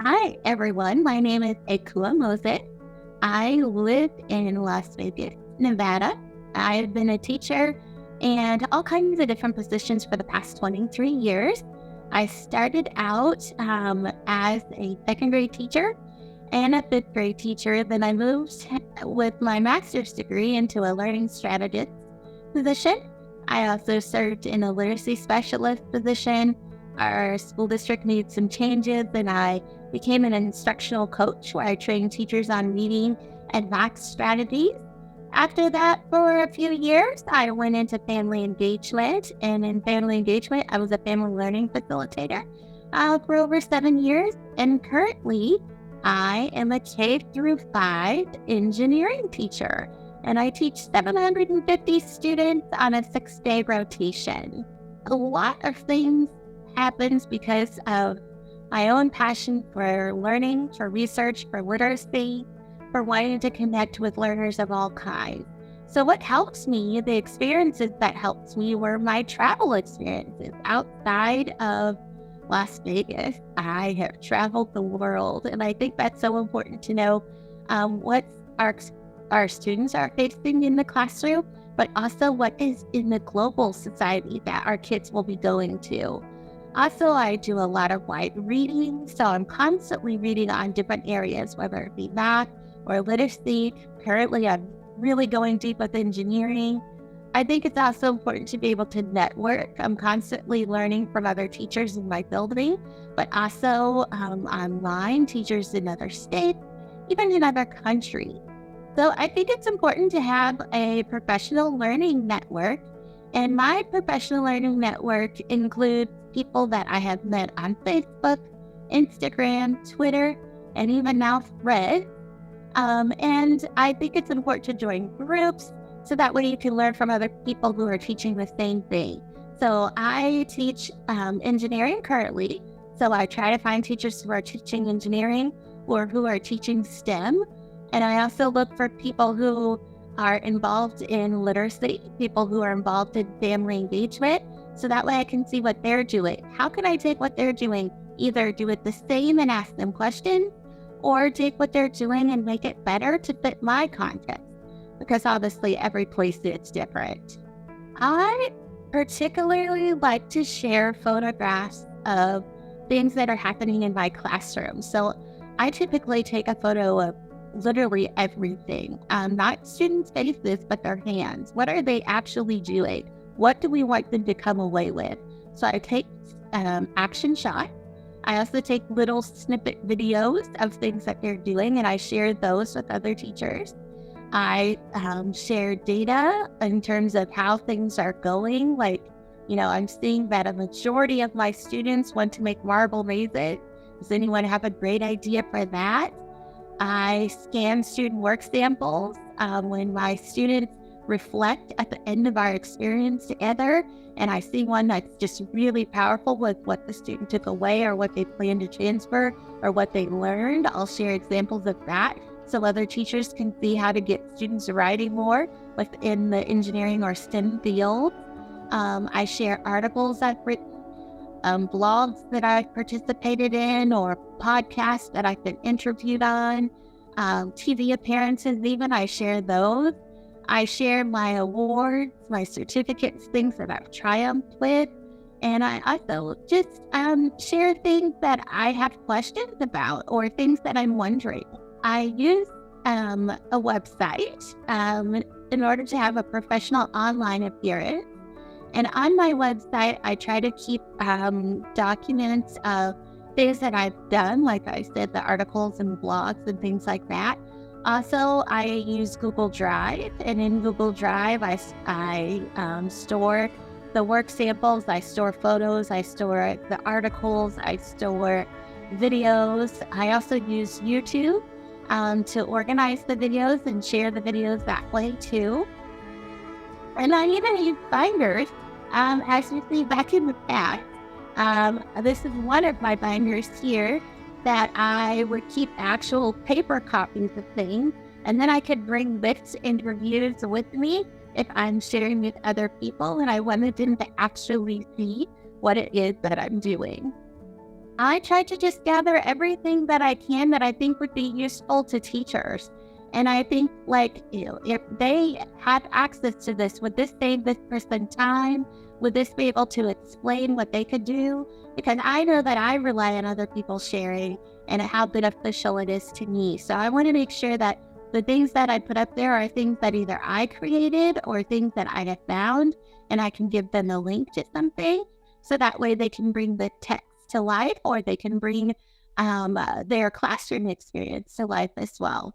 Hi, everyone. My name is Ekuwah Moses. I live in Las Vegas, Nevada. I've been a teacher and all kinds of different positions for the past 23 years. I started out as a second grade teacher and a fifth grade teacher. Then I moved with my master's degree into a learning strategist position. I also served in a literacy specialist position. Our school district made some changes, and I became an instructional coach where I trained teachers on reading and math strategies. After that, for a few years, I went into family engagement, and in family engagement, I was a family learning facilitator for over 7 years, and currently, I am a K through 5 engineering teacher, and I teach 750 students on a 6-day rotation. A lot of things happens because of my own passion for learning, for research, for literacy, for wanting to connect with learners of all kinds. So what helps me, the experiences that helped me were my travel experiences outside of Las Vegas. I have traveled the world, and I think that's so important to know what our students are facing in the classroom, but also what is in the global society that our kids will be going to. Also, I do a lot of wide reading, so I'm constantly reading on different areas, whether it be math or literacy. Currently, I'm really going deep with engineering. I think it's also important to be able to network. I'm constantly learning from other teachers in my building, but also online, teachers in other states, even in other countries. So I think it's important to have a professional learning network. And my professional learning network includes people that I have met on Facebook, Instagram, Twitter, and even now Threads. And I think it's important to join groups so that way you can learn from other people who are teaching the same thing. So I teach engineering currently. So I try to find teachers who are teaching engineering or who are teaching STEM. And I also look for people who are involved in literacy, people who are involved in family engagement, so that way I can see what they're doing. How can I take what they're doing, either do it the same and ask them questions, or take what they're doing and make it better to fit my context? Because obviously every place is different. I particularly like to share photographs of things that are happening in my classroom. So I typically take a photo of literally everything, not students' faces, but their hands. What are they actually doing? What do we want them to come away with? So I take action shots. I also take little snippet videos of things that they're doing, and I share those with other teachers. I share data in terms of how things are going. Like, I'm seeing that a majority of my students want to make marble mazes. Does anyone have a great idea for that? I scan student work samples when my students reflect at the end of our experience together, and I see one that's just really powerful with what the student took away or what they plan to transfer or what they learned. I'll share examples of that so other teachers can see how to get students writing more within the engineering or STEM field. I share articles I've written, blogs that I've participated in, or podcasts that I've been interviewed on, TV appearances even, I share those. I share my awards, my certificates, things that I've triumphed with, and I also just share things that I have questions about or things that I'm wondering. I use a website in order to have a professional online appearance. And on my website, I try to keep documents of things that I've done, like I said, the articles and blogs and things like that. Also, I use Google Drive, and in Google Drive, I store the work samples, I store photos, I store the articles, I store videos. I also use YouTube to organize the videos and share the videos that way too. And I even use binders, as you see back in the past. This is one of my binders here that I would keep actual paper copies of things, and then I could bring this into reviews with me if I'm sharing with other people and I wanted them to actually see what it is that I'm doing. I try to just gather everything that I can that I think would be useful to teachers. And I think, like, if they had access to this, would this save this person time? Would this be able to explain what they could do? Because I know that I rely on other people sharing and how beneficial it is to me. So I want to make sure that the things that I put up there are things that either I created or things that I have found, and I can give them a link to something. So that way they can bring the text to life, or they can bring their classroom experience to life as well.